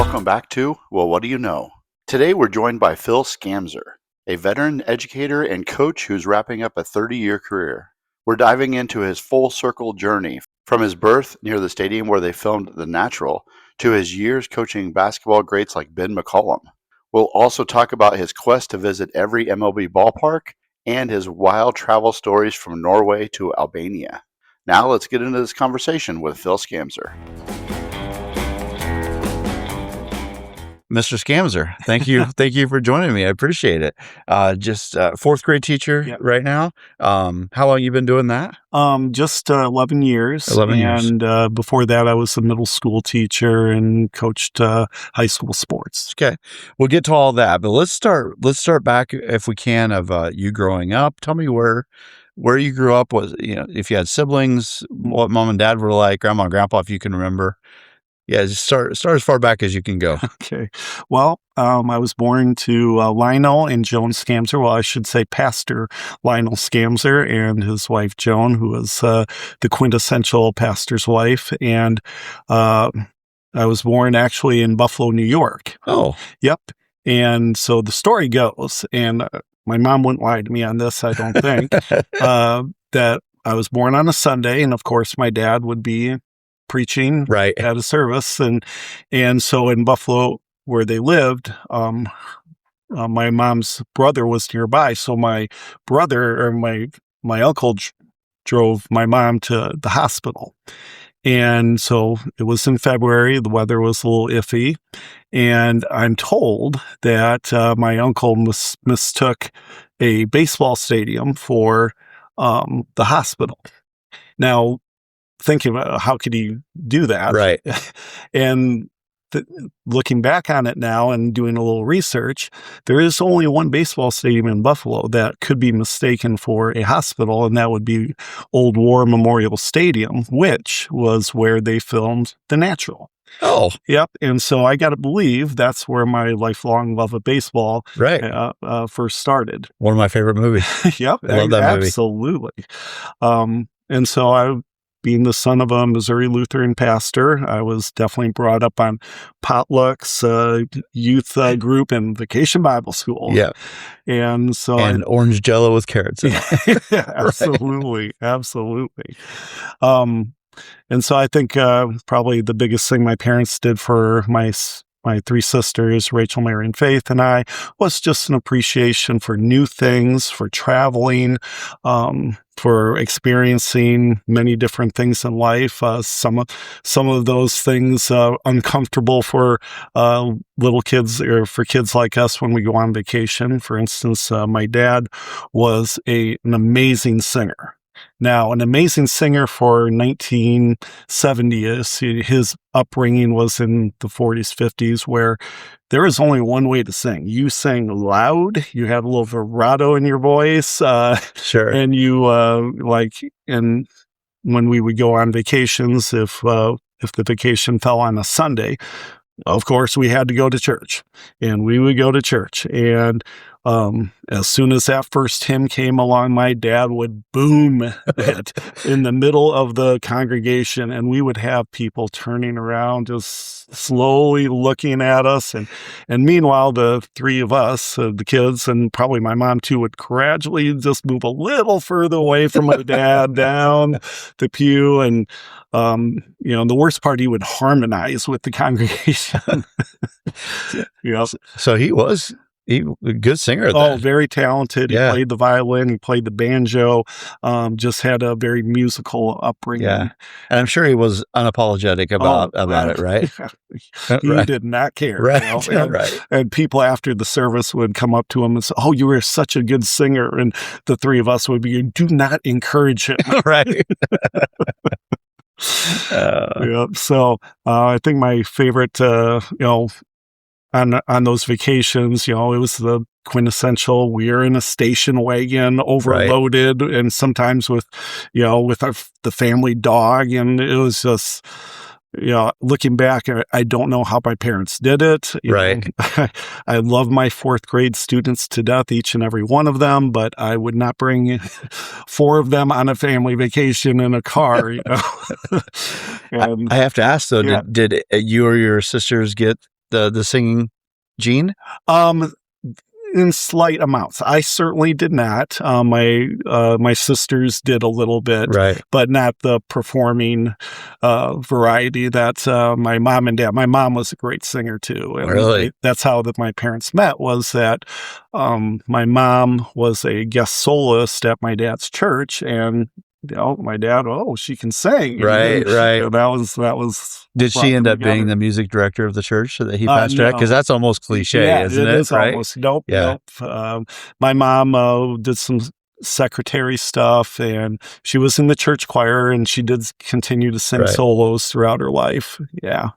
Welcome back to Well, What Do You Know? Today we're joined by Phil Skamser, a veteran educator and coach who's wrapping up a 30-year career. We're diving into his full circle journey from his birth near the stadium where they filmed The Natural to his years coaching basketball greats like Ben McCollum. We'll also talk about his quest to visit every MLB ballpark and his wild travel stories from Norway to Albania. Now let's get into this conversation with Phil Skamser. Mr. Skamser, thank you for joining me. I appreciate it. Just fourth grade teacher right now. How long you been doing that? Just 11 years. 11 years. And before that, I was a middle school teacher and coached high school sports. Okay, we'll get to all that, but let's start back if we can of you growing up. Tell me where you grew up. Was if you had siblings, what mom and dad were like, grandma and grandpa, if you can remember. Yeah, just start as far back as you can go. Okay. Well, I was born to Lionel and Joan Skamser. Well, I should say Pastor Lionel Skamser and his wife, Joan, who was the quintessential pastor's wife. And I was born actually in Buffalo, New York. Oh. Yep. And so the story goes, and my mom wouldn't lie to me on this, I don't think, that I was born on a Sunday. And of course, my dad would be preaching right at a service, and so in Buffalo where they lived, my mom's brother was nearby, so my brother or my uncle drove my mom to the hospital. And so it was in February, the weather was a little iffy, and I'm told that my uncle mistook a baseball stadium for the hospital. Now, thinking about how could he do that? Right. And looking back on it now and doing a little research, there is only one baseball stadium in Buffalo that could be mistaken for a hospital, and that would be Old War Memorial Stadium, which was where they filmed The Natural. Oh. Yep. And so I got to believe that's where my lifelong love of baseball first started. One of my favorite movies. Yep. I love that movie. Absolutely. And so being the son of a Missouri Lutheran pastor, I was definitely brought up on potlucks, youth group, and vacation Bible school. Yeah. And so orange Jello with carrots. Absolutely. Absolutely. And so I think probably the biggest thing my parents did for my three sisters, Rachel, Mary, and Faith, and I, was just an appreciation for new things, for traveling, for experiencing many different things in life. Some of those things uncomfortable for little kids or for kids like us when we go on vacation. For instance, my dad was an amazing singer. Now, an amazing singer for 1970s, his upbringing was in the 40s, 50s, where there was only one way to sing. You sang loud, you had a little vibrato in your voice. Sure. And you, and when we would go on vacations, if the vacation fell on a Sunday, of course, we had to go to church, and we would go to church. And as soon as that first hymn came along, my dad would boom it in the middle of the congregation, and we would have people turning around, just slowly looking at us. And meanwhile, the three of us, the kids, and probably my mom too, would gradually just move a little further away from my dad down the pew. And the worst part, he would harmonize with the congregation. Yep. So he was a good singer. Oh, very talented. Yeah. He played the violin. He played the banjo. Just had a very musical upbringing. Yeah, and I'm sure he was unapologetic about it, right? He did not care. Right, right. And people after the service would come up to him and say, "Oh, you were such a good singer," and the three of us would be, "Do not encourage him." Right. Yep. So I think my favorite, on those vacations, it was the quintessential. We are in a station wagon, overloaded, and sometimes with the family dog, and it was just. Looking back, I don't know how my parents did it. I love my fourth grade students to death, each and every one of them, but I would not bring four of them on a family vacation in a car. And, I have to ask though, did you or your sisters get the singing gene? In slight amounts. I certainly did not. My sisters did a little bit, Right. but not the performing variety that my mom and dad. My mom was a great singer too, and Really? that's how my parents met. Was that my mom was a guest soloist at my dad's church, and my dad, she can sing, Right. and that was. Did she end up being the music director of the church that he pastored at? Because that's almost cliche, isn't it? It is right? almost. Nope. Yeah. Nope. My mom did some secretary stuff, and she was in the church choir, and she did continue to sing solos throughout her life. Yeah.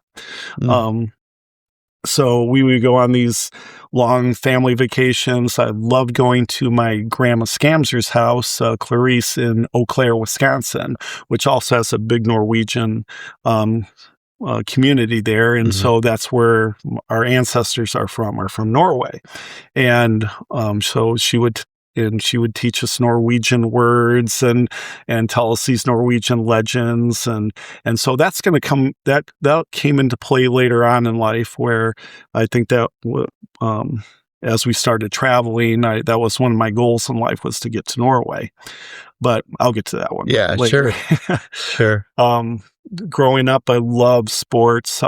So we would go on these long family vacations. I loved going to my grandma Skamser's house, Clarice, in Eau Claire, Wisconsin, which also has a big Norwegian community there. And so that's where our ancestors are from Norway. And so she would teach us Norwegian words and tell us these Norwegian legends. And so that's going to come, that came into play later on in life, where I think that, as we started traveling, that was one of my goals in life, was to get to Norway, but I'll get to that one. Yeah, later. Sure. Growing up, I loved sports.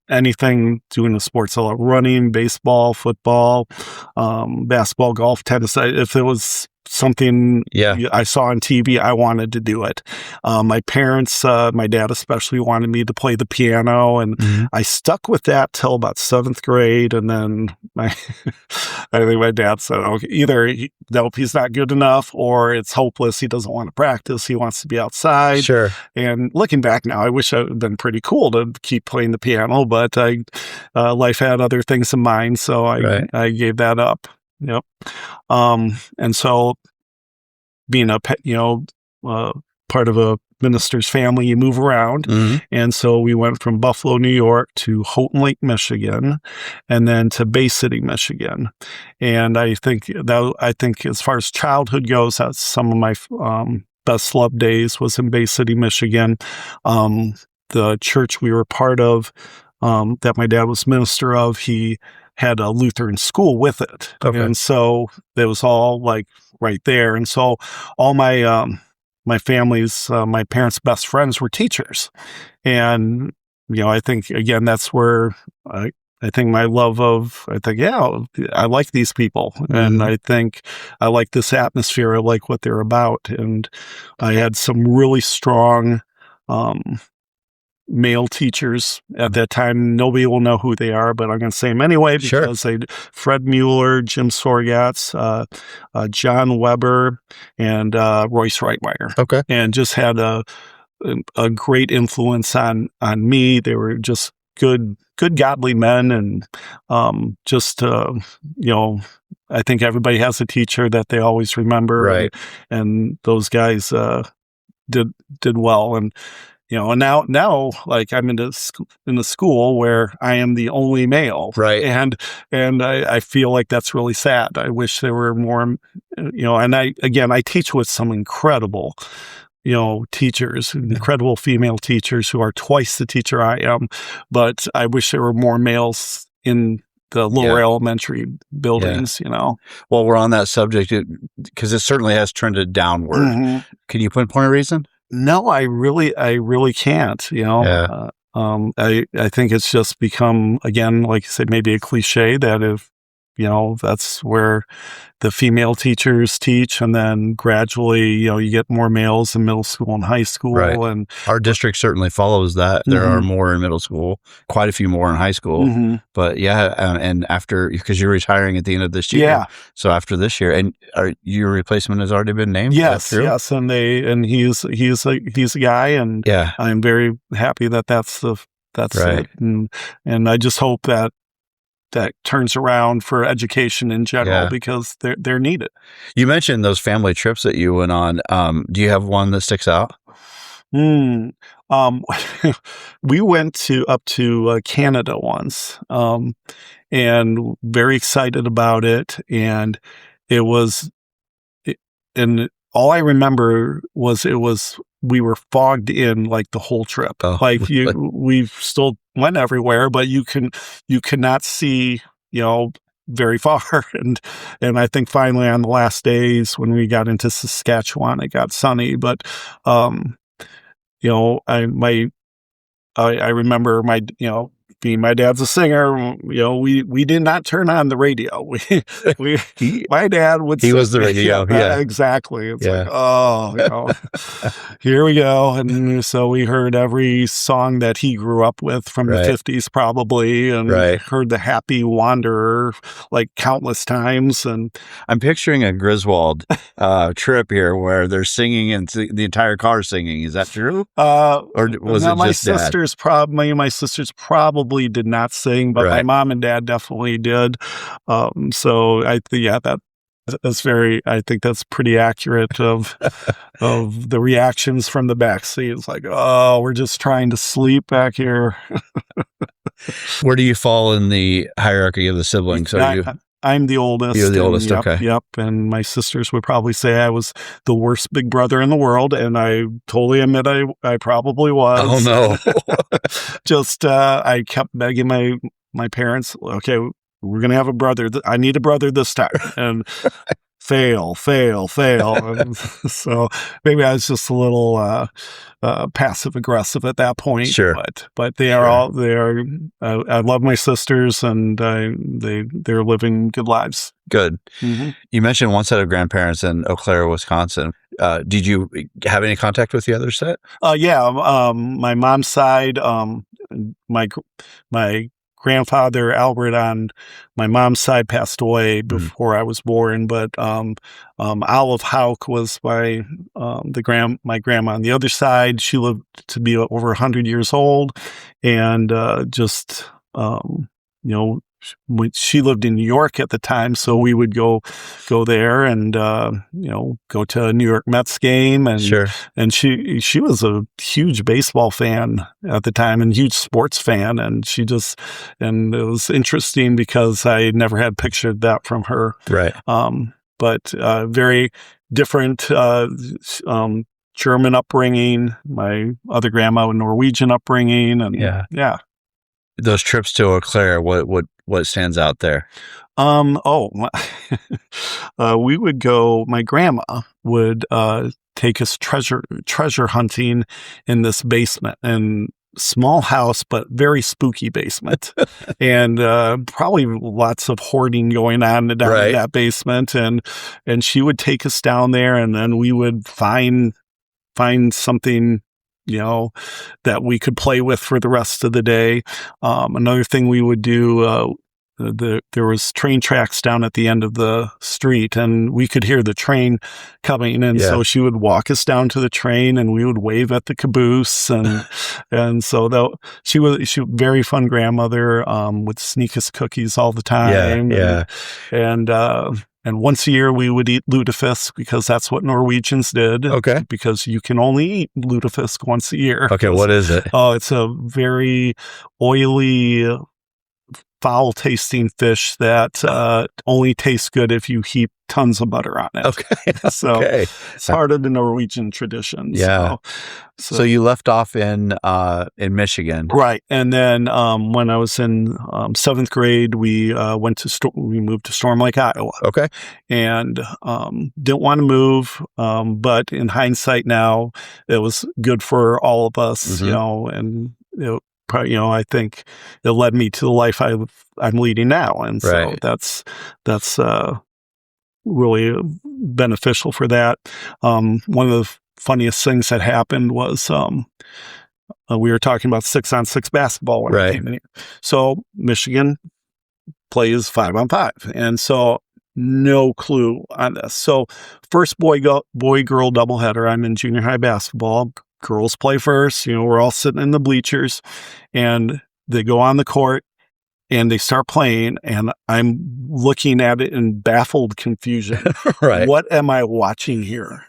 Anything doing the sports. I love running, baseball, football, basketball, golf, tennis. If it was something I saw on TV, I wanted to do it. My parents, my dad especially, wanted me to play the piano, and I stuck with that till about 7th grade. And then I think my dad said, okay, either he's not good enough, or it's hopeless. He doesn't want to practice. He wants to be outside. Sure. And looking back now, I wish it had been pretty cool to keep playing the piano, but life had other things in mind, so I gave that up. Yep. And so being part of a minister's family, you move around. And so we went from Buffalo, New York to Houghton Lake, Michigan, and then to Bay City, Michigan. And I think as far as childhood goes, that's some of my best loved days was in Bay City, Michigan. The church we were part of, that my dad was minister of, he had a Lutheran school with it. Okay. And so it was all like right there. And so all my, my family's, my parents' best friends were teachers. And, I think, again, that's where I think my love of, I like these people. And I think I like this atmosphere. I like what they're about. And I had some really strong, male teachers at that time. Nobody will know who they are, but I'm going to say them anyway, because Fred Mueller, Jim Sorgatz, John Weber, and Royce Reitmeyer. Okay. And just had a great influence on me. They were just good godly men, and I think everybody has a teacher that they always remember. Right. And those guys did well. And and now, like, I'm in the school where I am the only male, right? And I feel like that's really sad. I wish there were more, And I teach with some incredible, teachers, incredible female teachers who are twice the teacher I am. But I wish there were more males in the lower elementary buildings. Well, we're on that subject because it certainly has trended downward. Can you pinpoint a reason? No, I really can't, I think it's just become, again, like you said, maybe a cliche that if, that's where the female teachers teach, and then gradually, you get more males in middle school and high school. Right. And our district certainly follows that. There are more in middle school, quite a few more in high school. But and after, because you're retiring at the end of this year. Yeah. So after this year, and your replacement has already been named? Yes. And he's a guy, and I'm very happy that's right. It. And I just hope that turns around for education in general, because they're needed. You mentioned those family trips that you went on. Do you have one that sticks out? We went up to Canada once, and very excited about it. And and all I remember was it was we were fogged in like the whole trip. Oh, like really? we still went everywhere, but you cannot see, very far. And I think finally on the last days when we got into Saskatchewan, it got sunny. But I remember being my dad's a singer. We did not turn on the radio. My dad would. He was the radio. Yeah, exactly. It's like, here we go. And so we heard every song that he grew up with from the 50s, probably, and heard the Happy Wanderer like countless times. And I'm picturing a Griswold trip here where they're singing and the entire car singing. Is that true? Or was it just Dad? My sisters probably did not sing, but my mom and dad definitely did. So that's very. I think that's pretty accurate of the reactions from the back seat. It's like, oh, we're just trying to sleep back here. Where do you fall in the hierarchy of the siblings? I'm the oldest. You're the oldest, okay. Yep. And my sisters would probably say I was the worst big brother in the world, and I totally admit I probably was. Oh, no. Just, I kept begging my parents, okay, we're going to have a brother. I need a brother this time. And fail. And so maybe I was just a little passive aggressive at that point. Sure. But I love my sisters, and they're living good lives. Good. Mm-hmm. You mentioned one set of grandparents in Eau Claire, Wisconsin. Did you have any contact with the other set? Yeah. My mom's side, my grandfather Albert on my mom's side passed away before I was born, but Olive Hauk was my grandma on the other side. She lived to be over 100 years old, and she lived in New York at the time, so we would go there and go to a New York Mets game, and sure. And she was a huge baseball fan at the time and huge sports fan, and and it was interesting because I never had pictured that from her. Right. But very different German upbringing. My other grandma, Norwegian upbringing, and yeah. Those trips to Eau Claire, what stands out there? We would go. My grandma would take us treasure hunting in this basement, and small house, but very spooky basement, and probably lots of hoarding going on down in that basement. And she would take us down there, and then we would find something that we could play with for the rest of the day. Another thing we would do, there was train tracks down at the end of the street, and we could hear the train coming. And so she would walk us down to the train, and we would wave at the caboose. And so she was a very fun grandmother, would sneak us cookies all the time. And once a year we would eat lutefisk because that's what Norwegians did. Okay. Because you can only eat lutefisk once a year. Okay, what is it? Oh, it's a very oily, foul-tasting fish that only tastes good if you heap tons of butter on it. Okay. So it's part of the Norwegian tradition. Yeah. So you left off in Michigan, right? And then when I was in 7th grade, we moved to Storm Lake, Iowa. Okay. And didn't want to move, but in hindsight now, it was good for all of us, and I think it led me to the life I'm leading now, and so that's really beneficial for that. One of the funniest things that happened was we were talking about 6-on-6 basketball when I came in here. So Michigan plays 5-on-5, and so no clue on this. So first boy-girl doubleheader. I'm in junior high basketball. Girls play first. We're all sitting in the bleachers, and they go on the court and they start playing, and I'm looking at it in baffled confusion. What am I watching here?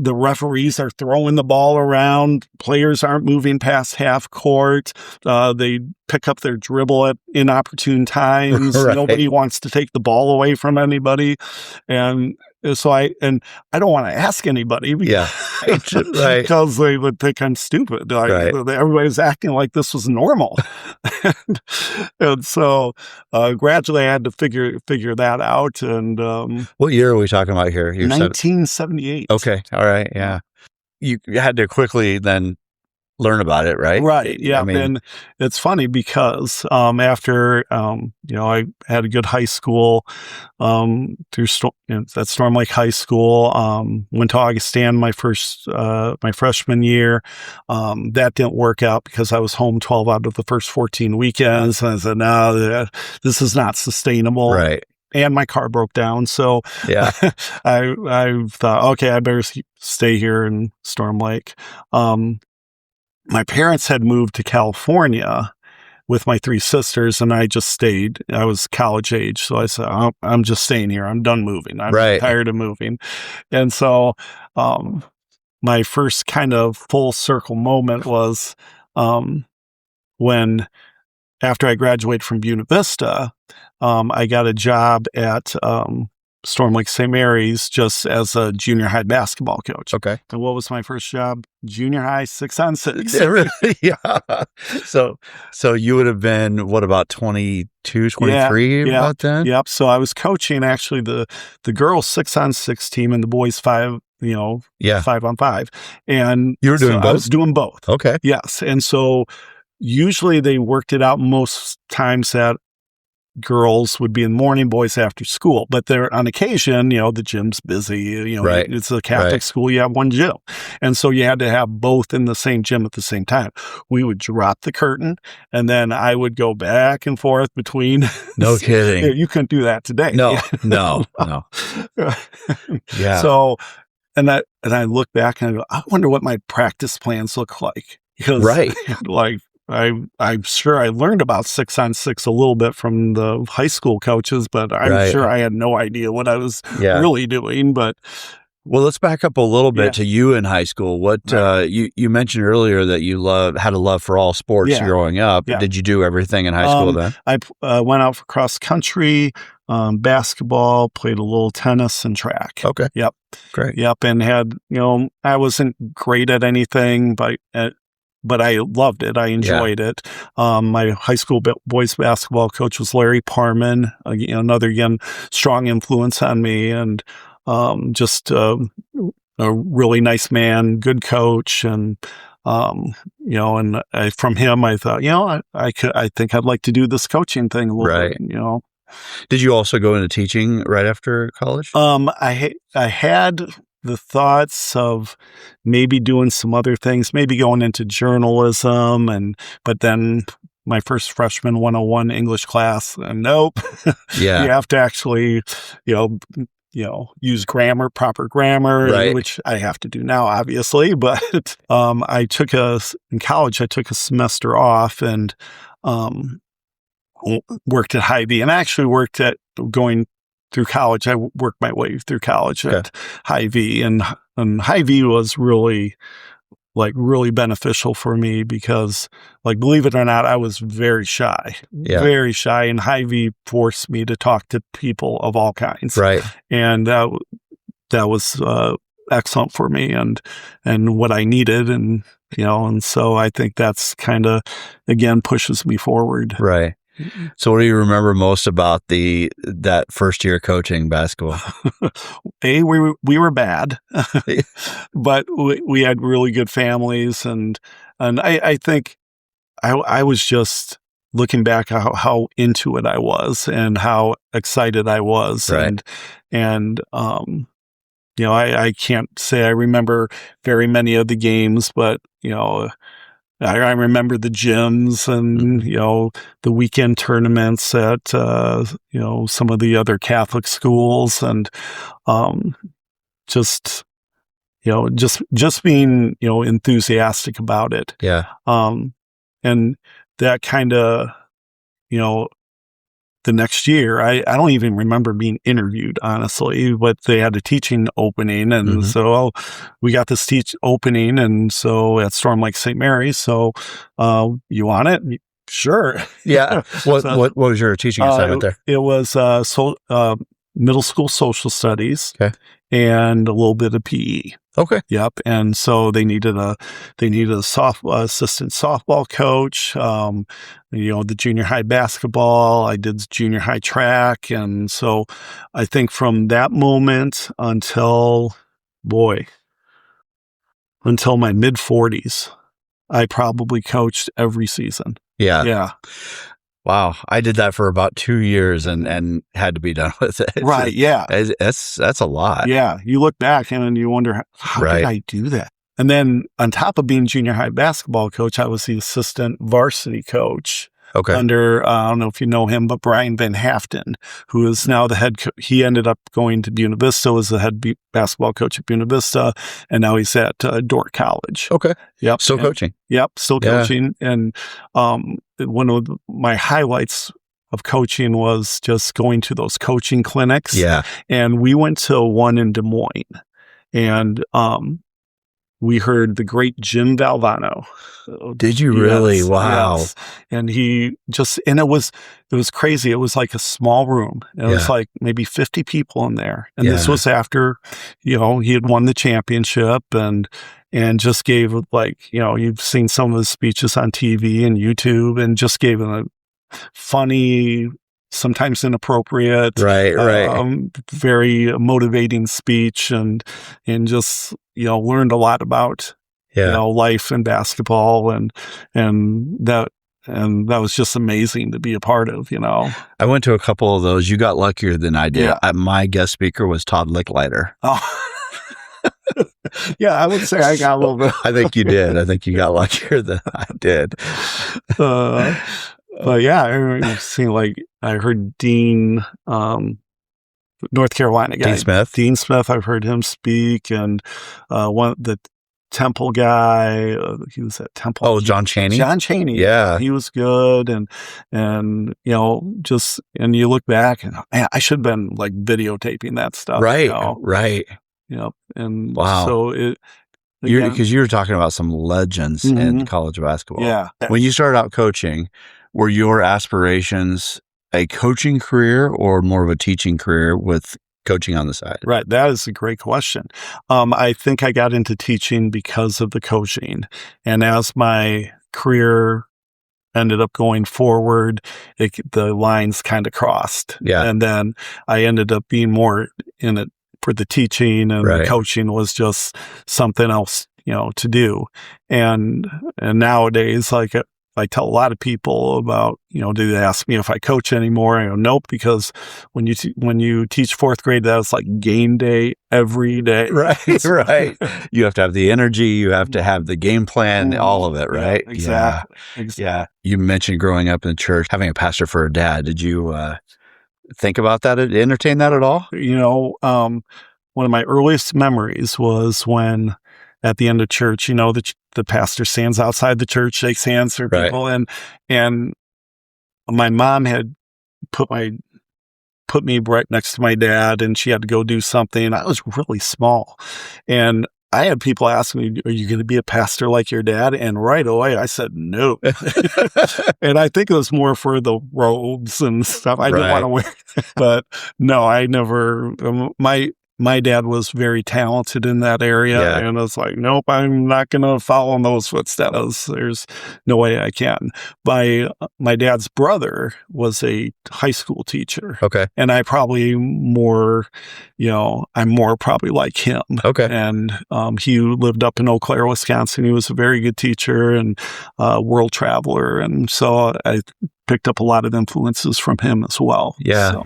The referees are throwing the ball around. Players aren't moving past half court. They pick up their dribble at inopportune times. Nobody wants to take the ball away from anybody. And So I don't want to ask anybody because, right. because they would think I'm stupid. Like, everybody's acting like this was normal. And so gradually I had to figure that out. And what year are we talking about here? 1978. Okay. All right. Yeah. You had to quickly then learn about it, right? Right. Yeah. I mean, and it's funny because after I had a good high school through at Storm Lake High School. Went to Augustana my freshman year. That didn't work out because I was home 12 out of the first 14 weekends. And I said, no, this is not sustainable. Right. And my car broke down. So yeah, I thought, okay, I better stay here in Storm Lake. My parents had moved to California with my 3 sisters, and I just stayed. I was college age, so I said, I'm just staying here. I'm done moving. I'm tired of moving. And so my first kind of full circle moment was when, after I graduated from Buena Vista, I got a job at Storm Lake St. Mary's just as a junior high basketball coach. Okay. And what was my first job? Junior high 6-on-6. Yeah. So you would have been, what, about 22, 23 about then? Yep. So I was coaching actually the girls 6-on-6 team and the boys 5-on-5. And you were doing both? I was doing both. Okay. Yes. And so usually they worked it out most times that girls would be in the morning, boys after school. But there, on occasion, the gym's busy. It's a Catholic school. You have one gym, and so you had to have both in the same gym at the same time. We would drop the curtain, and then I would go back and forth between. No kidding. You couldn't do that today. No. Yeah. So, and I look back and I go, I wonder what my practice plans look like. Because, I'm sure I learned about 6-on-6 a little bit from the high school coaches, but I'm sure I had no idea what I was really doing. But well, let's back up a little bit to you in high school. What you mentioned earlier that you had a love for all sports growing up. Yeah. Did you do everything in high school then? I went out for cross country, basketball, played a little tennis and track. Okay. Yep. Great. Yep. And had, I wasn't great at anything, but I loved it. I enjoyed it. My high school boys basketball coach was Larry Parman, another strong influence on me, and just a really nice man, good coach, and and from him I thought, I think I'd like to do this coaching thing a little bit. Did you also go into teaching right after college? I had the thoughts of maybe doing some other things, maybe going into journalism, but then my first freshman 101 English class, nope. Yeah. You have to actually, use proper grammar, which I have to do now, obviously. But in college, I took a semester off and worked at Hy-Vee, and I actually worked at going through college. I worked my way through college at Hy-Vee, and Hy-Vee was really beneficial for me because, believe it or not, I was very shy, and Hy-Vee forced me to talk to people of all kinds. Right. And that was excellent for me and what I needed. And, and so I think that's kind of, again, pushes me forward. Right. So what do you remember most about that first year coaching basketball? We were bad, but we had really good families, and I think I was just looking back how into it I was and how excited I was, and I can't say I remember very many of the games, but I remember the gyms and, the weekend tournaments at, some of the other Catholic schools, and, just being, enthusiastic about it. Yeah. And that kind of, the next year, I don't even remember being interviewed, honestly, but they had a teaching opening. And so we got this opening. And so at Storm Lake St. Mary's. So you want it? Sure. Yeah. What was your teaching assignment there? It was middle school social studies, Okay. and a little bit of PE. Okay. Yep. And so they needed a assistant softball coach, the junior high basketball. I did junior high track. And so I think from that moment until my mid 40s, I probably coached every season. Yeah. Yeah. Wow. I did that for about 2 years and had to be done with it. Right. Yeah. That's a lot. Yeah. You look back and you wonder, how did I do that? And then on top of being junior high basketball coach, I was the assistant varsity coach under, I don't know if you know him, but Brian Van Haften, who is now the head coach. He ended up going to Buena Vista, was the head basketball coach at Buena Vista, and now he's at Dordt College. Okay. Yep. Still coaching. Yep. Still coaching. And one of my highlights of coaching was just going to those coaching clinics. Yeah. And we went to one in Des Moines, and we heard the great Jim Valvano. Did you really? Yes, wow. Yes. And it was crazy. It was like a small room. It was like maybe 50 people in there. And this was after, he had won the championship and just gave you've seen some of his speeches on TV and YouTube, and just gave a funny, sometimes inappropriate, right. Very motivating speech, and just, learned a lot about, life and basketball, and that was just amazing to be a part of, I went to a couple of those. You got luckier than I did. Yeah. My guest speaker was Todd Licklider. Oh. Yeah, I would say I got a little bit. I think you did. I think you got luckier than I did. But yeah, I heard Dean, North Carolina guy. Dean Smith, I've heard him speak, and the Temple guy, he was at Temple. Oh, John Chaney. Yeah. He was good. And you look back and, man, I should have been like videotaping that stuff. Right. Right. Yep. And wow. So because you were talking about some legends in college basketball. Yeah. When you started out coaching, were your aspirations a coaching career or more of a teaching career with coaching on the side? Right. That is a great question. I think I got into teaching because of the coaching. And as my career ended up going forward, the lines kind of crossed. Yeah. And then I ended up being more in it for the teaching, and the coaching was just something else, to do. And nowadays, like, I tell a lot of people about, do they ask me if I coach anymore? I go, nope, because when you teach fourth grade, that's like game day every day. Right, right. You have to have the energy, you have to have the game plan, all of it, right? Yeah, exactly. Yeah. You mentioned growing up in the church, having a pastor for a dad. Did you think about that, entertain that at all? One of my earliest memories was when, at the end of church, the pastor stands outside the church, shakes hands for people, and my mom had put me right next to my dad, and she had to go do something. I was really small, and I had people ask me, "Are you going to be a pastor like your dad?" And right away, I said no. And I think it was more for the robes and stuff. I didn't want to wear, but no, I never. My dad was very talented in that area, and I was like, nope, I'm not going to follow in those footsteps. There's no way I can. My dad's brother was a high school teacher. Okay. And I probably I'm more probably like him. Okay. And he lived up in Eau Claire, Wisconsin. He was a very good teacher and world traveler. And so I picked up a lot of influences from him as well. Yeah. So.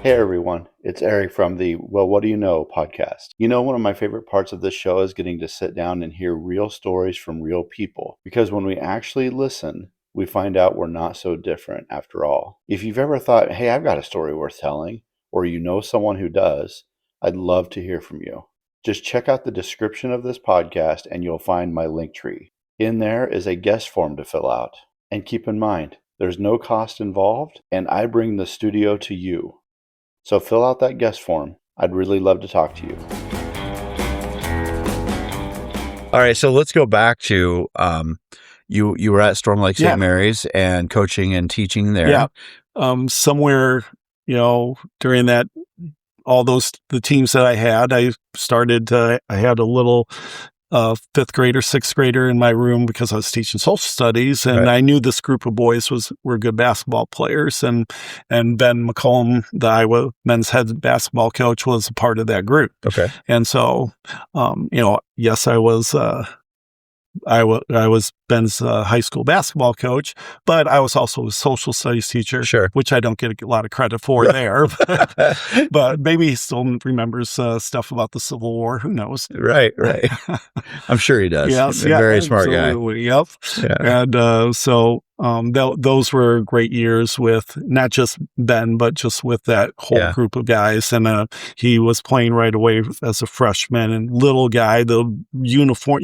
Hey everyone, it's Eric from the Well, What Do You Know podcast. One of my favorite parts of this show is getting to sit down and hear real stories from real people, because when we actually listen, we find out we're not so different after all. If you've ever thought, hey, I've got a story worth telling, or you know someone who does, I'd love to hear from you. Just check out the description of this podcast and you'll find my link tree. In there is a guest form to fill out. And keep in mind, there's no cost involved, and I bring the studio to you. So fill out that guest form. I'd really love to talk to you. All right, so let's go back to you were at Storm Lake St. Mary's and coaching and teaching there. Yeah. somewhere, during that, the teams that I had, I had a little fifth grader, sixth grader in my room because I was teaching social studies, and I knew this group of boys were good basketball players, and Ben McCollum, the Iowa men's head basketball coach, was a part of that group. Okay. And so, yes, I was Ben's high school basketball coach, but I was also a social studies teacher, which I don't get a lot of credit for there. But maybe he still remembers stuff about the Civil War. Who knows? Right. I'm sure he does. Yes, He's a very smart guy. Yep. Yeah. And so those were great years with not just Ben, but just with that whole group of guys. And he was playing right away as a freshman, and little guy, the uniform,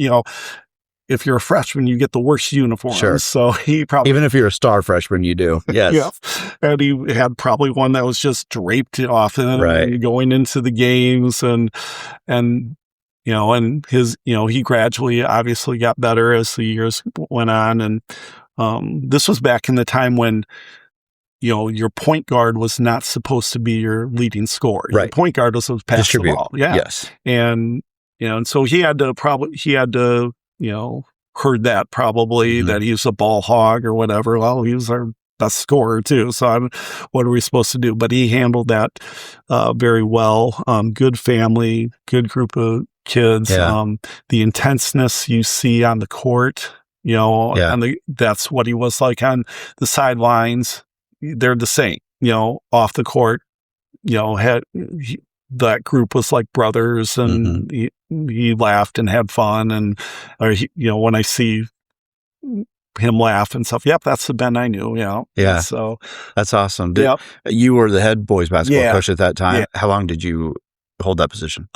if you're a freshman, you get the worst uniforms. Sure. So he probably... Even if you're a star freshman, you do. Yes. Yeah. And he had probably one that was just draped off and going into the games. And his, he gradually obviously got better as the years went on. And this was back in the time when, your point guard was not supposed to be your leading scorer. Your point guard was supposed to pass the ball. Yeah. Yes. And, and so he had to, heard that probably that he was a ball hog or whatever. Well, he was our best scorer too. So what are we supposed to do? But he handled that very well. Good family, good group of kids. The intenseness you see on the court, and that's what he was like on the sidelines. They're the same, off the court, that group was like brothers, and he laughed and had fun. And, when I see him laugh and stuff, yep, that's the Ben I knew. Yeah. So that's awesome. You were the head boys basketball coach at that time. Yeah. How long did you hold that position?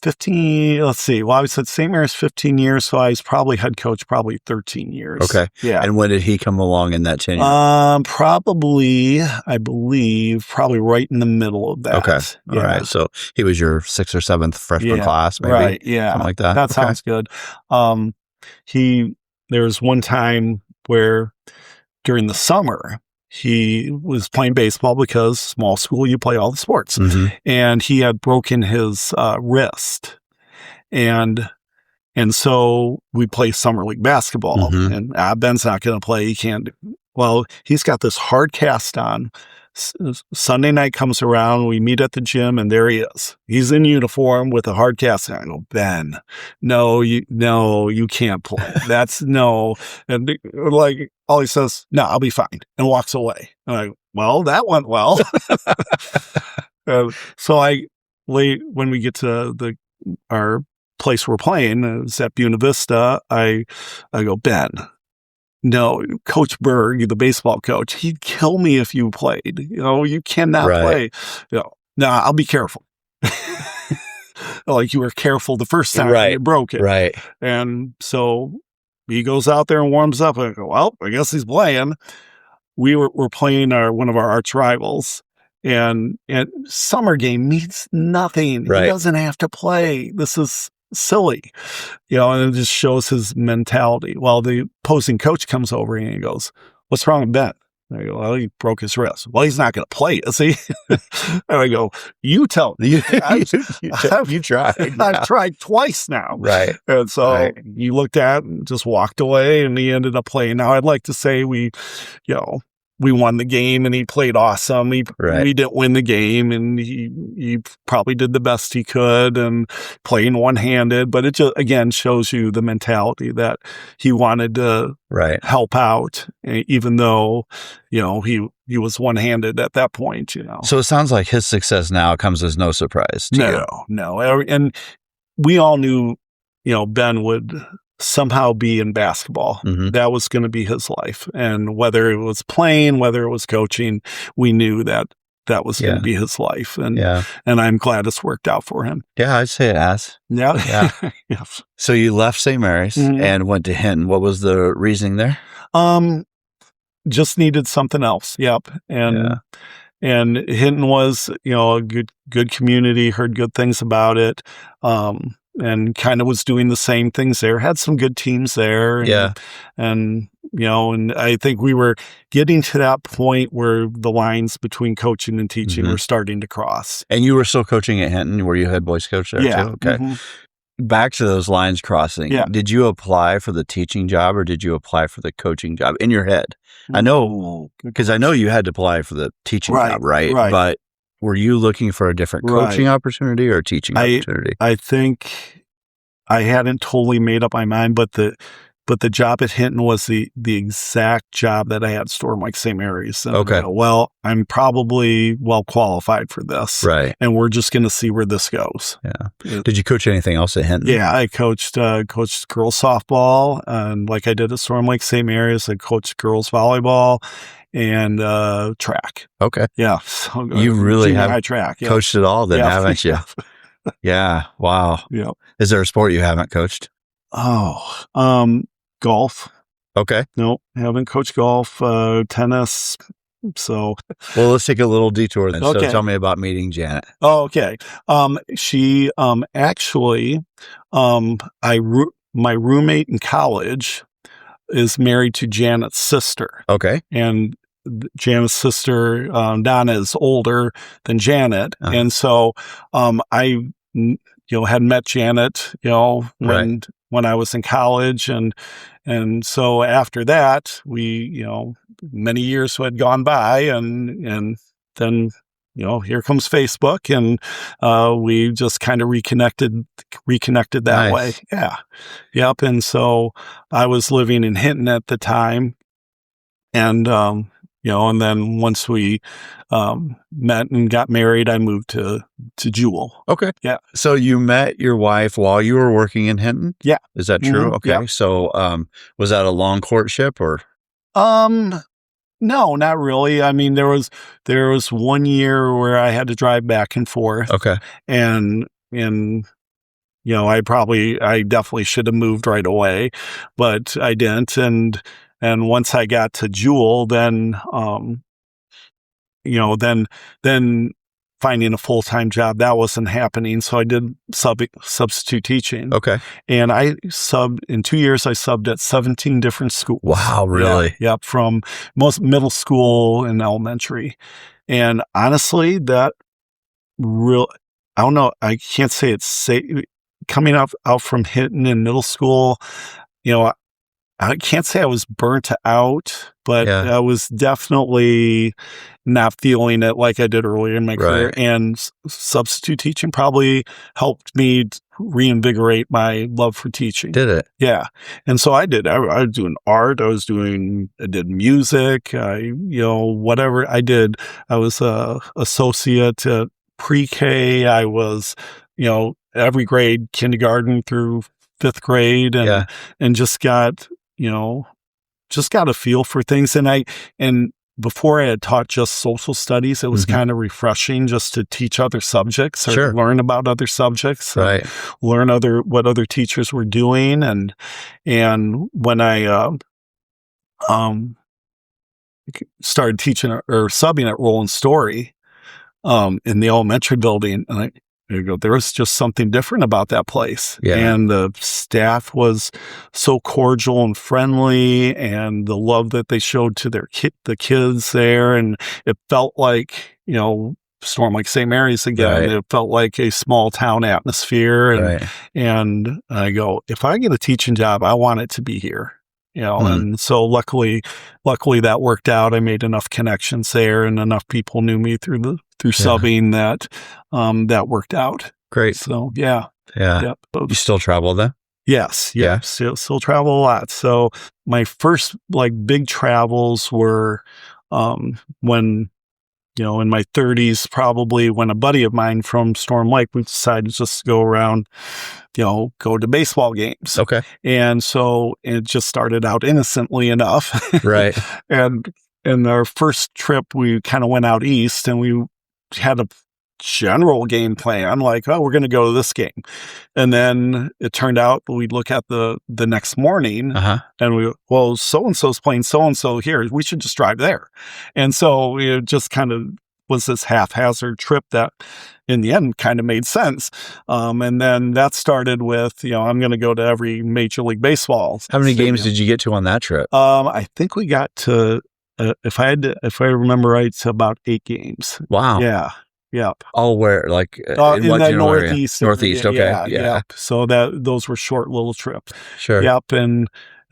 15, let's see. Well, I was at St. Mary's 15 years, so I was probably head coach 13 years. Okay. Yeah. And when did he come along in that tenure? Probably, I believe, right in the middle of that. Okay. All right. So he was your 6th or 7th freshman class, maybe? Right. Yeah. Something like that. That sounds good. There was one time where during the summer, he was playing baseball because small school, you play all the sports. And he had broken his wrist. And so we play summer league basketball. And Ben's not going to play. He can't. Well, he's got this hard cast on. Sunday night comes around, we meet at the gym, and there he is. He's in uniform with a hard cast on. I go, Ben, no, you can't play. That's no. And like, all he says, no, I'll be fine, and walks away. And I go, well, that went well. So when we get to our place we're playing, it's at Buena Vista, I go, Ben, no, Coach Berg, the baseball coach, he'd kill me if you played. You cannot play. No, I'll be careful. Like you were careful the first time you broke it. Right. And so he goes out there and warms up. And I go, well, I guess he's playing. We're playing one of our arch rivals. And summer game means nothing. He doesn't have to play. This is silly, and it just shows his mentality. Well, the opposing coach comes over and he goes, what's wrong with Ben? I go, well, he broke his wrist. Well, he's not going to play, is he? And I go, you tell me. You tried. I've tried twice now. Right. And so he looked at and just walked away, and he ended up playing. Now, I'd like to say we won the game and he played awesome. We didn't win the game, and he probably did the best he could and playing one-handed, but it just, again, shows you the mentality that he wanted to help out, even though, he was one-handed at that point, So it sounds like his success now comes as no surprise to you. No. And we all knew, Ben would somehow be in basketball. That was going to be his life. And whether it was playing, whether it was coaching, we knew that was going to be his life. And I'm glad it's worked out for him. Yeah, I'd say it has. Yeah. Yes. So you left St. Mary's and went to Hinton. What was the reasoning there? Just needed something else. Yep. And Hinton was, a good community, heard good things about it. And kind of was doing the same things there. Had some good teams there. And and I think we were getting to that point where the lines between coaching and teaching were starting to cross. And you were still coaching at Hinton, where you head boys coach there too? Okay. Back to those lines crossing. Yeah. Did you apply for the teaching job or did you apply for the coaching job in your head? I know, because I know you had to apply for the teaching job, right? But were you looking for a different coaching opportunity or teaching opportunity? I think I hadn't totally made up my mind, but the job at Hinton was the exact job that I had Storm Lake St. Mary's. And okay. Well, I'm probably well qualified for this. Right. And we're just going to see where this goes. Yeah. Did you coach anything else at Hinton? Yeah, I coached girls softball, and like I did at Storm Lake St. Mary's, I coached girls volleyball and track. Okay. Yeah. So, you really have track. coached it all then, haven't you? Yeah. Wow. Yeah. Is there a sport you haven't coached? Oh, golf. Okay. No, haven't coached golf, tennis. So, well, let's take a little detour then. Okay. So tell me about meeting Janet. Oh, okay. She, actually, my roommate in college is married to Janet's sister. Okay. And Janet's sister, Donna, is older than Janet. And so, I, had met Janet, when I was in college. And so after that, we, many years had gone by and then, here comes Facebook, and we just kind of reconnected that way. Yeah. Yep. And so I was living in Hinton at the time. And, and then once we met and got married, I moved to Jewel. Okay. Yeah. So you met your wife while you were working in Hinton? Yeah. Is that true? Okay. Yeah. So was that a long courtship or? No, not really. I mean, there was 1 year where I had to drive back and forth. Okay. And I definitely should have moved right away, but I didn't. And once I got to Jewel, then finding a full-time job, that wasn't happening. So I did substitute teaching. Okay. And in 2 years, I subbed at 17 different schools. Wow, really? Yeah, yep, from most middle school and elementary. And honestly, I don't know, I can't say it's safe. Coming out from Hinton in middle school, I can't say I was burnt out, but I was definitely not feeling it like I did earlier in my career. And substitute teaching probably helped me reinvigorate my love for teaching. Did it? Yeah. And so I did. I was doing art. I did music. Whatever I did. I was a associate at pre-K. I was, every grade, kindergarten through 5th grade, and just got a feel for things. And before I had taught just social studies, it was kind of refreshing just to teach other subjects or learn about other subjects, learn what other teachers were doing. And when I started teaching or subbing at Roland Story in the elementary building, and there was just something different about that place. Yeah. And the staff was so cordial and friendly, and the love that they showed to the kids there. And it felt like, Storm Lake St. Mary's again. It felt like a small town atmosphere. And I go, if I get a teaching job, I want it to be here. And so luckily that worked out. I made enough connections there, and enough people knew me through subbing that worked out. Great. So yeah. Yep. You still travel then? Yes. Yeah. Still travel a lot. So my first big travels were when in my 30s, probably, when a buddy of mine from Storm Lake, we decided just to go around, go to baseball games. Okay. And so it just started out innocently enough. Right. And in our first trip, we kind of went out east, and we had a general game plan, we're going to go to this game. And then it turned out we'd look at the next morning, and so-and-so's playing so-and-so here. We should just drive there. And so we just kind of was this haphazard trip that in the end kind of made sense. And then that started with, I'm going to go to every Major League Baseball. How many games did you get to on that trip? I think we got to, if I remember right, to about 8 games. Wow. Yeah. Yep. All where, like, in the Northeast. Northeast. Okay. Yeah. Yep. So those were short little trips. Sure. Yep. And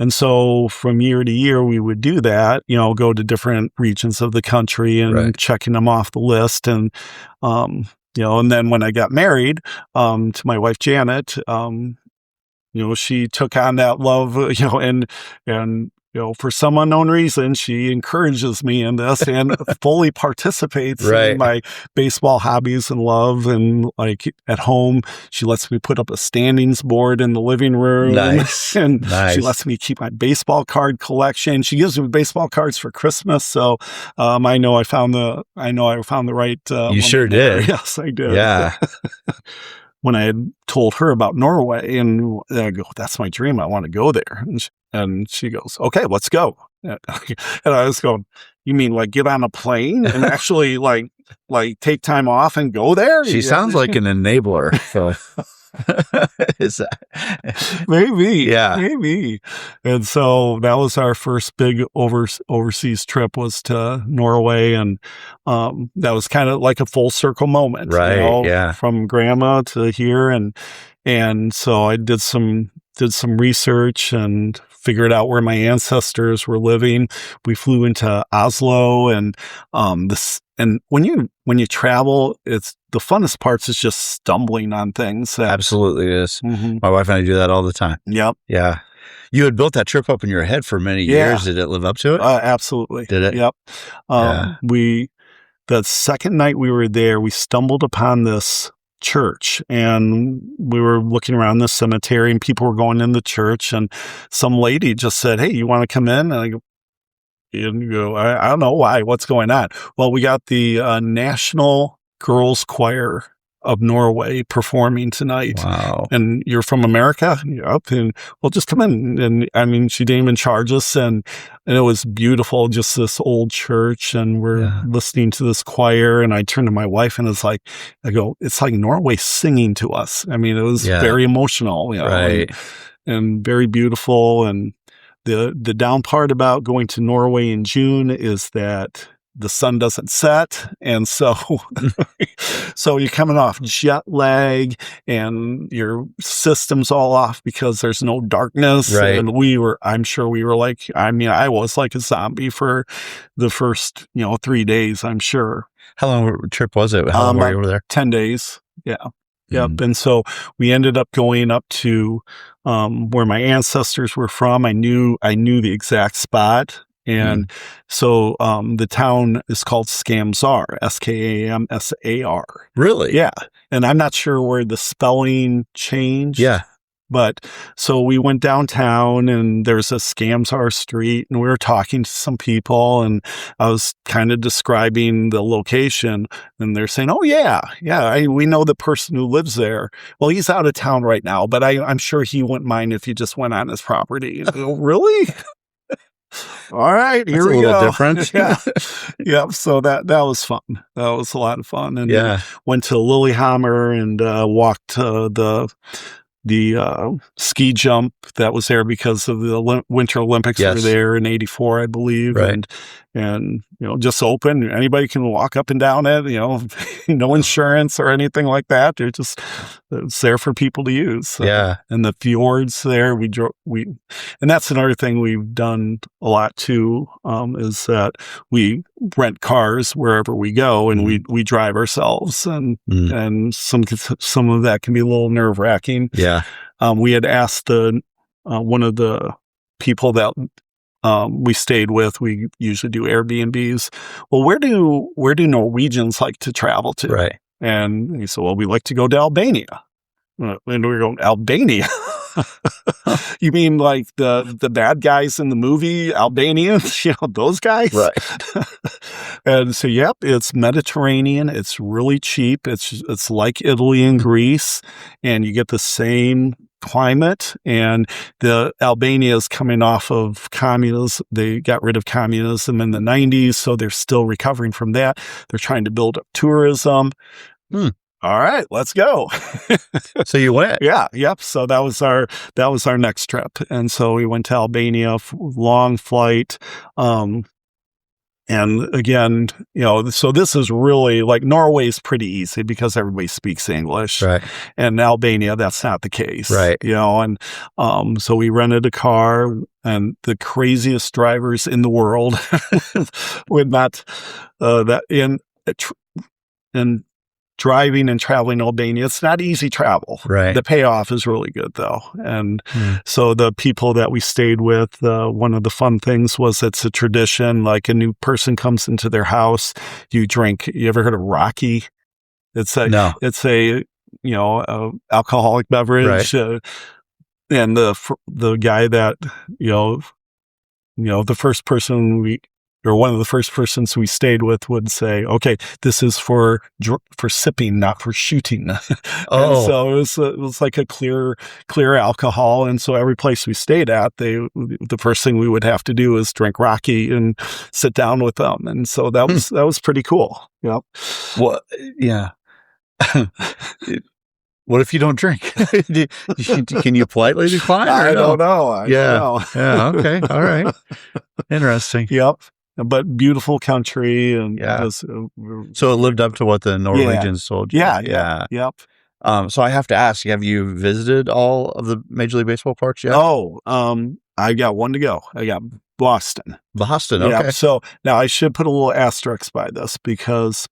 so from year to year, we would do that, go to different regions of the country and checking them off the list. And, and then when I got married, to my wife, Janet, she took on that love, and for some unknown reason, she encourages me in this and fully participates in my baseball hobbies and love. And like at home, she lets me put up a standings board in the living room. Nice. And she lets me keep my baseball card collection. She gives me baseball cards for Christmas. So I know I found the right. You sure did. Yes, I did. Yeah. When I had told her about Norway, and I go, that's my dream. I want to go there. And she goes, okay, let's go. And I was going, you mean like get on a plane and actually like take time off and go there? She sounds like an enabler. So. Is that maybe? Yeah, maybe. And so that was our first big overseas trip, was to Norway, and that was kind of like a full circle moment, right? Yeah, from grandma to here, and so I did some research and figured out where my ancestors were living. We flew into Oslo, and and when you travel, it's the funnest parts is just stumbling on things. Absolutely is. Mm-hmm. My wife and I do that all the time. Yep. Yeah. You had built that trip up in your head for many years. Did it live up to it? Absolutely. Did it? Yep. The second night we were there, we stumbled upon this church, and we were looking around the cemetery, and people were going in the church, and some lady just said, hey, you want to come in? And I go, I don't know why, what's going on? Well, we got the National Girls Choir of Norway performing tonight. Wow. And you're from America? Yep. And well, just come in. And I mean, she didn't even charge us. And it was beautiful, just this old church. And we're listening to this choir. And I turned to my wife and I go, it's like Norway singing to us. I mean, it was very emotional, right. and very beautiful. And the down part about going to Norway in June is that the sun doesn't set. And so, so you're coming off jet lag and your system's all off because there's no darkness. Right. And I'm sure we were like, I was like a zombie for the first, 3 days, I'm sure. How long a trip was it? How long were you over there? 10 days. Yeah. Yep. Mm-hmm. And so we ended up going up to where my ancestors were from. I knew the exact spot. And so the town is called Skamsar, Skamsar. Really? Yeah. And I'm not sure where the spelling changed. Yeah. But so we went downtown, and there's a Skamsar street, and we were talking to some people, and I was kind of describing the location, and they're saying, oh, yeah, we know the person who lives there. Well, he's out of town right now, but I'm sure he wouldn't mind if you just went on his property. And I go, really? All right, here we go. That's a little different. Yeah. So that was fun. That was a lot of fun. And went to Lillehammer and walked the ski jump that was there because of the Winter Olympics were there in '84, I believe. Right. And just open. Anybody can walk up and down it, no insurance or anything like that. It's there for people to use. And the fjords there, and that's another thing we've done a lot too, is that we rent cars wherever we go, and we drive ourselves, and some of that can be a little nerve wracking. Yeah. We had asked one of the people that we stayed with. We usually do Airbnbs. Well, where do Norwegians like to travel to? Right. And he said, well, we like to go to Albania. And we're going, Albania? You mean like the bad guys in the movie Albanians? Those guys? Right. And so, yep, it's Mediterranean. It's really cheap. It's like Italy and Greece, and you get the same climate, and Albania is coming off of communism. They got rid of communism in the 90s, so they're still recovering from that. They're trying to build up tourism. All right, let's go. So you went? Yeah. Yep. So that was our next trip. And so we went to Albania, long flight. And again, so this is really like Norway's pretty easy because everybody speaks English. Right. And Albania, that's not the case. Right. And so we rented a car, and the craziest drivers in the world would not and driving and traveling to Albania, it's not easy travel. Right. The payoff is really good, though. And so the people that we stayed with, one of the fun things was it's a tradition, like a new person comes into their house, you drink. You ever heard of Rocky? It's a alcoholic beverage. Right. And the guy that, the first person one of the first persons we stayed with would say, okay, this is for sipping, not for shooting. And so it was like a clear alcohol. And so every place we stayed at, the first thing we would have to do is drink Rocky and sit down with them. And so that was pretty cool. Yep. Well, yeah. What if you don't drink? Can you politely decline? I don't know. Yeah. Okay. All right. Interesting. Yep. But beautiful country, and so it lived up to what the Norwegians told you. Yeah. Yep. So I have to ask: have you visited all of the Major League Baseball parks yet? Oh, I got one to go. I got Boston. Boston. Okay. Yeah. So now I should put a little asterisk by this because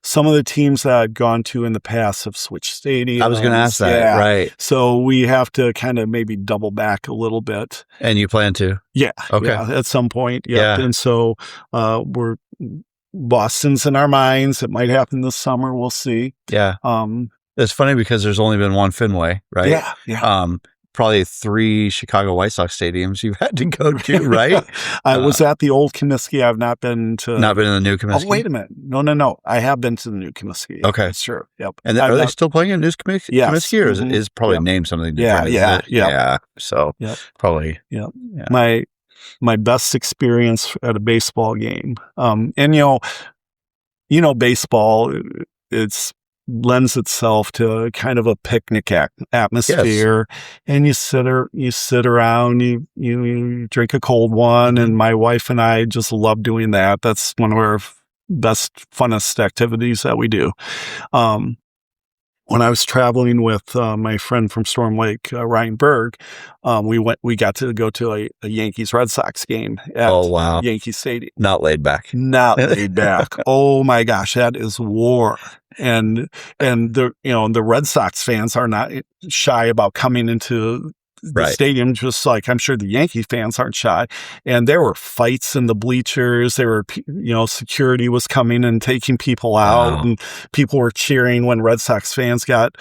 some of the teams that I've gone to in the past have switched stadiums. I was going to ask that. Yeah. Right. So we have to kind of maybe double back a little bit. And you plan to? Yeah. Okay. Yeah, at some point. Yep. Yeah. And so Boston's in our minds. It might happen this summer. We'll see. Yeah. It's funny because there's only been one Fenway, right? Yeah. Yeah. Probably 3 Chicago White Sox stadiums you've had to go to, right? I was at the old Comiskey. I've not been in the new Comiskey. Oh, wait a minute. No. I have been to the new Comiskey. Okay. That's true. Yep. And are they still playing in new Comiskey? Yes. Comiskey, or is probably named something different? Yeah. So probably. Yeah. My best experience at a baseball game. And baseball, it's lends itself to kind of a picnic atmosphere. Yes. And you sit around, you drink a cold one, and my wife and I just love doing that. That's one of our best, funnest activities that we do. When I was traveling with my friend from Storm Lake, Ryan Berg, we got to go to a Yankees Red Sox game at Yankee Stadium. Not laid back. Oh my gosh, that is war. And the Red Sox fans are not shy about coming into the stadium, just like I'm sure the Yankee fans aren't shy. And there were fights in the bleachers. There were, security was coming and taking people out, and people were cheering when Red Sox fans got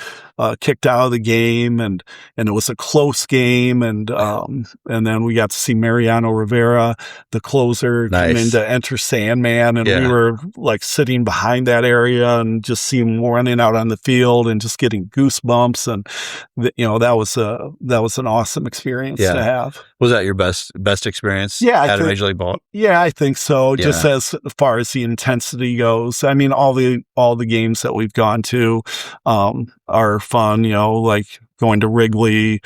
kicked out of the game, and it was a close game, and then we got to see Mariano Rivera, the closer, come in to enter Sandman, and we were like sitting behind that area and just seeing him running out on the field and just getting goosebumps, and that was an awesome experience to have. Was that your best experience at a Major League Ball? Yeah, I think so. Yeah. Just as far as the intensity goes, I mean, all the games that we've gone to are fun. Like going to Wrigley.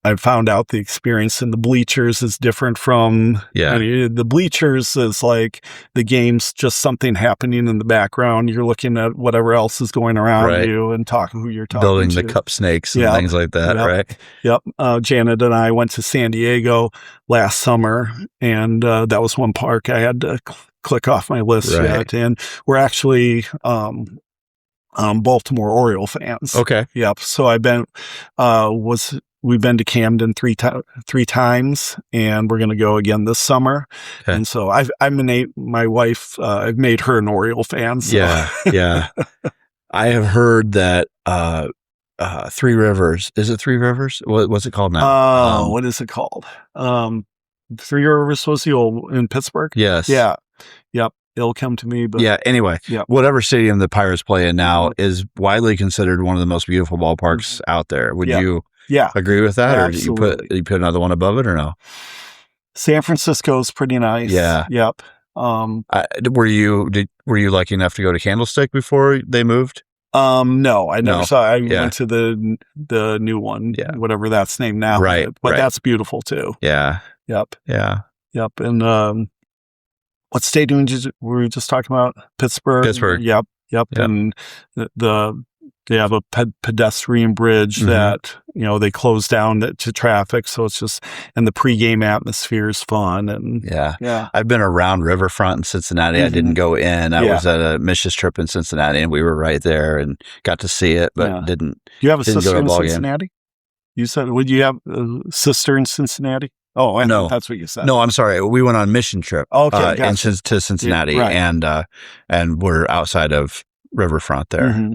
I found out the experience in the bleachers is different from the bleachers is like the game's just something happening in the background. You're looking at whatever else is going around you and talking who you're talking building to. The cup snakes and things like that, right? Yep. Janet and I went to San Diego last summer, and that was one park I had to click off my list yet. And we're actually Baltimore Oriole fans. Okay. Yep. So we've been to Camden three times, and we're going to go again this summer. Okay. And so I've made her an Oriole fan. So. Yeah. I have heard that Three Rivers. Is it Three Rivers? What's it called now? What is it called? Three Rivers was the old in Pittsburgh. Yes. Yeah. Yep. it'll come to me. But yeah. Anyway, whatever stadium the Pirates play in now is widely considered one of the most beautiful ballparks out there. Would you agree with that, absolutely. or do you put another one above it, or no? San Francisco's pretty nice. Yeah. Yep. Were you lucky enough to go to Candlestick before they moved? No, I never saw. I went to the new one, whatever that's named now. Right. But that's beautiful too. Yeah. Yep. Yeah. Yep. And what stadium were we just talking about? Pittsburgh. Yep. And they have a pedestrian bridge that, they close down to traffic. So it's just, and the pregame atmosphere is fun. And I've been around Riverfront in Cincinnati. I didn't go in. I was at a missions trip in Cincinnati, and we were right there and got to see it, but didn't. You have a sister in Cincinnati? You said, would you have a sister in Cincinnati? Oh, I know. That's what you said. No, I'm sorry. We went on a mission trip to Cincinnati, and we're outside of Riverfront there.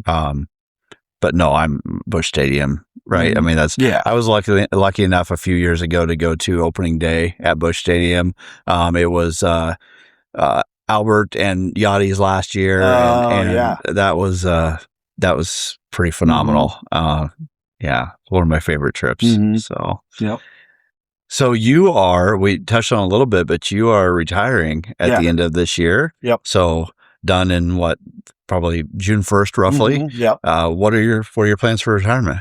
But no, I'm Busch Stadium, right? I mean, I was lucky enough a few years ago to go to opening day at Busch Stadium. It was Albert and Yachty's last year, and that was pretty phenomenal. One of my favorite trips. So we touched on a little bit, but you are retaring at the end of this year. Yep. So done in probably June 1st, roughly. Yep. What are your plans for retirement?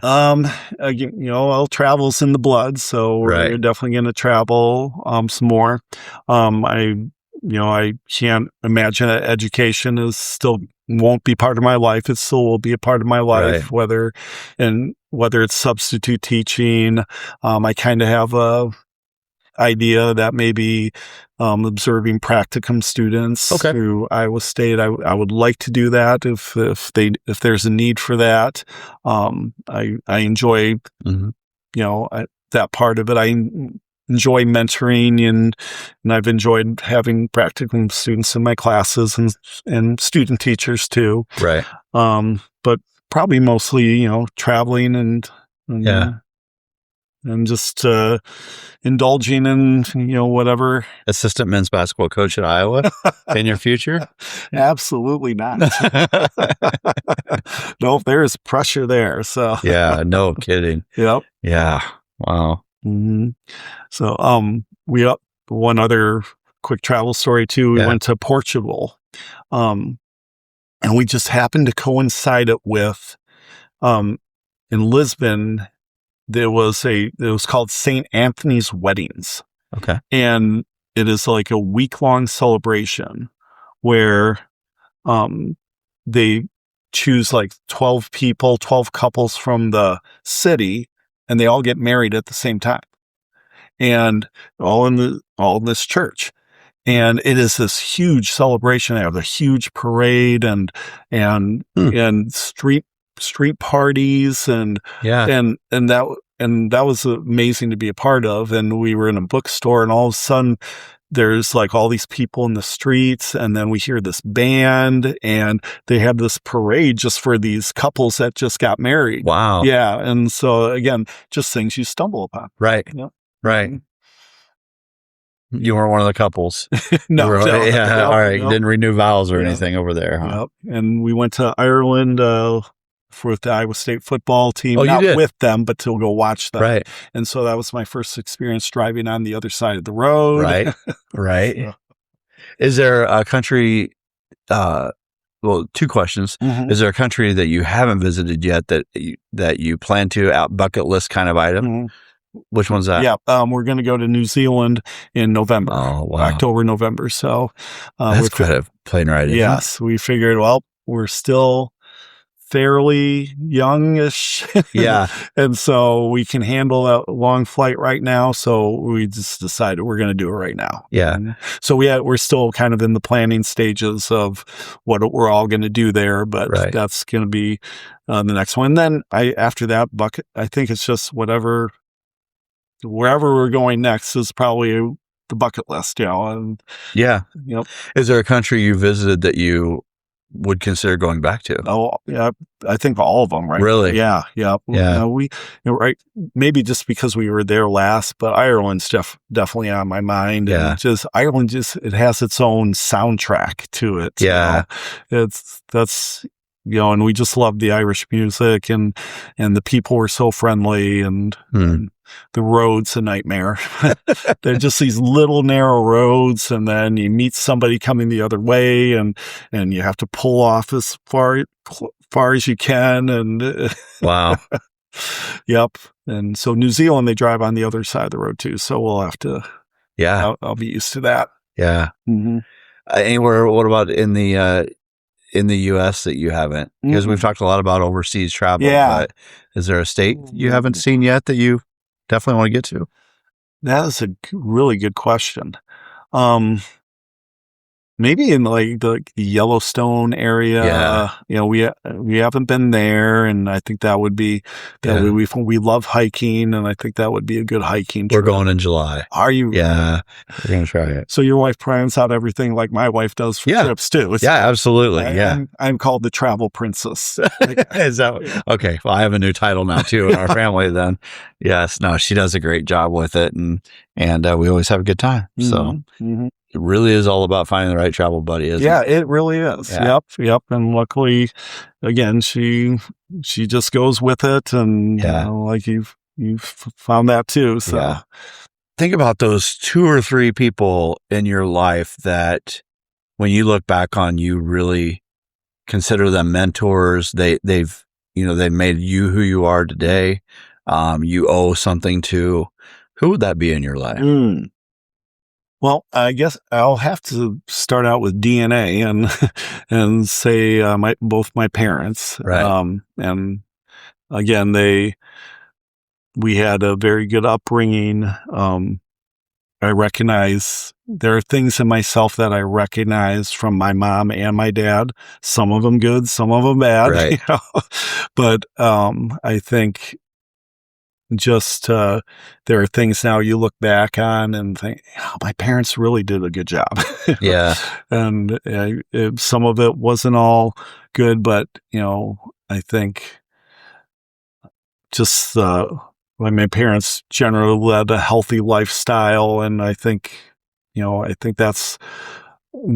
Travel's in the blood, so we're definitely going to travel some more. I can't imagine that education won't be part of my life. It still will be a part of my life, whether it's substitute teaching. I kind of have a idea that maybe observing practicum students through Iowa State. I would like to do that if there's a need for that. I enjoy that part of it. I enjoy mentoring and I've enjoyed having practicum students in my classes and student teachers too. Right. But probably mostly traveling and just indulging in whatever. Assistant men's basketball coach at Iowa in your future? Absolutely not. No, there's pressure there. So yeah, no kidding. Yep. Yeah. Wow. Mm-hmm. So one other quick travel story too. We went to Portugal, and we just happened to coincide it with in Lisbon. It was called St. Anthony's Weddings. Okay. And it is like a week-long celebration where they choose like 12 couples from the city, and they all get married at the same time. And all in this church. And it is this huge celebration. They have a huge parade and street parties and that was amazing to be a part of. And we were in a bookstore, and all of a sudden there's like all these people in the streets, and then we hear this band, and they had this parade just for these couples that just got married. Wow. Yeah. And so again, just things you stumble upon. Right. Right. You weren't one of the couples. No. All right. Didn't renew vows or anything over there. Huh? Yep. And we went to Ireland for the Iowa State football team. Oh, not you did? With them, but to go watch them. Right. And so that was my first experience driving on the other side of the road. Right. Right. Yeah. Is there a country, two questions. Mm-hmm. Is there a country that you haven't visited yet that you plan to bucket list kind of item? Mm-hmm. Which one's that? Yeah, we're going to go to New Zealand in November. Oh, wow. October, November. So that's quite a plane ride. Yes, we figured. We're still fairly youngish. Yeah, and so we can handle a long flight right now. So we just decided we're going to do it right now. Yeah. And so we're still kind of in the planning stages of what we're all going to do there, but that's going to be the next one. And then after that bucket, I think it's just wherever we're going next is probably the bucket list, And, yeah. Yep. Is there a country you visited that you would consider going back to? Oh, yeah, I think all of them, right? Really? Yeah. Yeah. Right. Maybe just because we were there last, but Ireland's definitely on my mind. Yeah. And Ireland it has its own soundtrack to it. Yeah. And we just love the Irish music, and the people were so friendly, and the road's a nightmare. They're just these little narrow roads, and then you meet somebody coming the other way, and you have to pull off as far as you can. And wow. Yep. And so New Zealand, they drive on the other side of the road too. So we'll have to. Yeah. I'll be used to that. Yeah. Mm-hmm. Anywhere? What about in the U.S. that you haven't? Because we've talked a lot about overseas travel. Yeah. But is there a state you haven't seen yet that you definitely want to get to? That is a really good question. Maybe in like the Yellowstone area. Yeah. We haven't been there, and I think that would be we love hiking, and I think that would be a good hiking trip. We're going in July. Are you? Yeah, we're gonna try it. So your wife plans out everything like my wife does for trips too. Absolutely. I'm called the travel princess. Is that okay? Well, I have a new title now too in our family. Then, yes, no, she does a great job with it, and we always have a good time. So. Mm-hmm. It really is all about finding the right travel buddy, isn't it? Yeah, it really is. Yeah. Yep. And luckily, again, she just goes with it, and like you've found that too. So think about those 2 or 3 people in your life that, when you look back on, you really consider them mentors. They've made you who you are today. You owe something to. Who would that be in your life? Well, I guess I'll have to start out with DNA and say both my parents. Right. And again, we had a very good upbringing. I recognize there are things in myself that I recognize from my mom and my dad. Some of them good, some of them bad. Right. But I think. Just there are things now you look back on and think, my parents really did a good job. Yeah. And some of it wasn't all good, but I think just my parents generally led a healthy lifestyle, and I think that's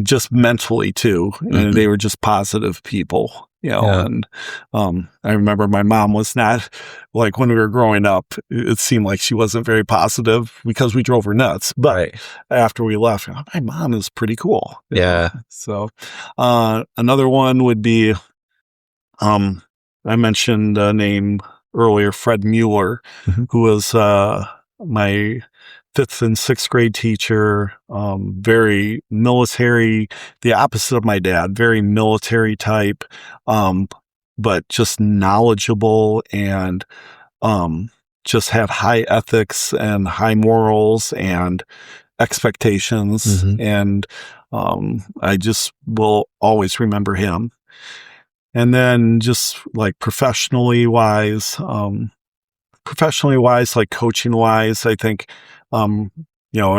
just mentally too. And they were just positive people. And I remember my mom was not, like, when we were growing up, it seemed like she wasn't very positive because we drove her nuts. But after we left, my mom is pretty cool. Yeah. So another one would be, I mentioned a name earlier, Fred Mueller, who was my 5th and 6th grade teacher, very military, the opposite of my dad, very military type, but just knowledgeable, and just had high ethics and high morals and expectations. And I just will always remember him. And then just like professionally wise, like coaching wise, I think, I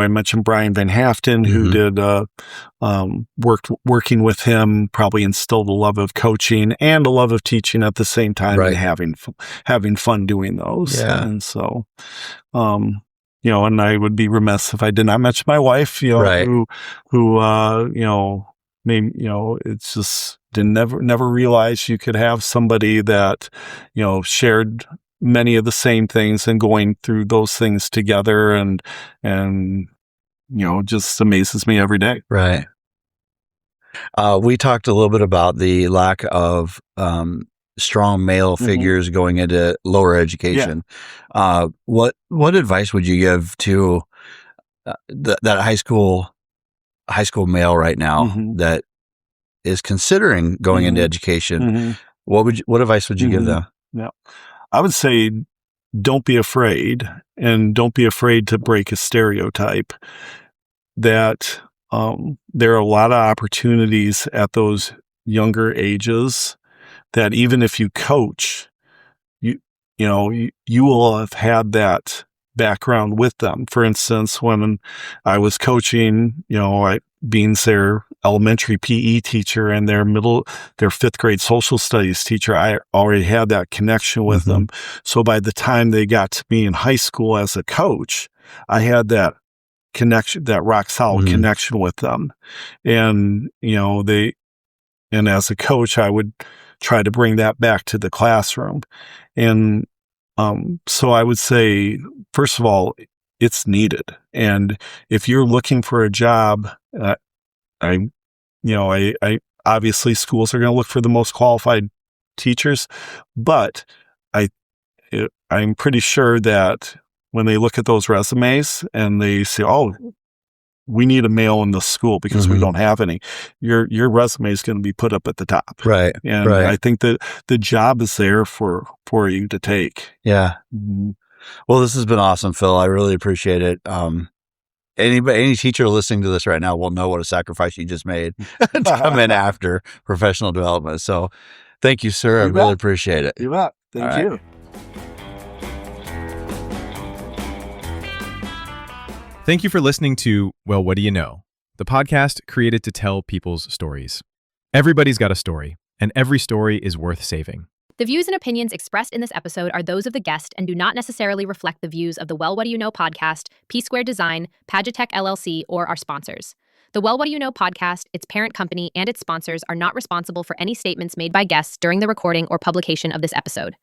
mentioned Brian Van Haften, who did, working with him probably instilled a love of coaching and a love of teaching at the same time, and having fun doing those. Yeah. And so, and I would be remiss if I did not mention my wife, who, maybe, it's just never realized you could have somebody that, shared many of the same things and going through those things together, and just amazes me every day. Right. We talked a little bit about the lack of strong male figures going into lower education. What advice would you give to that high school male right now that is considering going into education? What advice would you give them? Yeah. I would say, don't be afraid, and don't be afraid to break a stereotype that there are a lot of opportunities at those younger ages that even if you coach, you will have had that background with them. For instance, when I was coaching, Beans their elementary PE teacher and their fifth grade social studies teacher, I already had that connection with them. So by the time they got to me in high school as a coach, I had that connection, that rock solid connection with them. And, and as a coach, I would try to bring that back to the classroom. And so I would say, first of all, it's needed. And if you're looking for a job, I obviously schools are going to look for the most qualified teachers, but I'm pretty sure that when they look at those resumes and they say, oh, we need a male in the school because we don't have any, your resume is going to be put up at the top. Right. And I think that the job is there for you to take. Yeah. Well, this has been awesome, Phil. I really appreciate it. Any teacher listening to this right now will know what a sacrifice you just made to come in after professional development. So thank you, sir. I really appreciate it. You bet. Thank you. Thank you for listening to Well, What Do You Know? The podcast created to tell people's stories. Everybody's got a story, and every story is worth saving. The views and opinions expressed in this episode are those of the guest and do not necessarily reflect the views of the Well, What Do You Know podcast, P Square Design, Pagitech LLC, or our sponsors. The Well, What Do You Know podcast, its parent company, and its sponsors are not responsible for any statements made by guests during the recording or publication of this episode.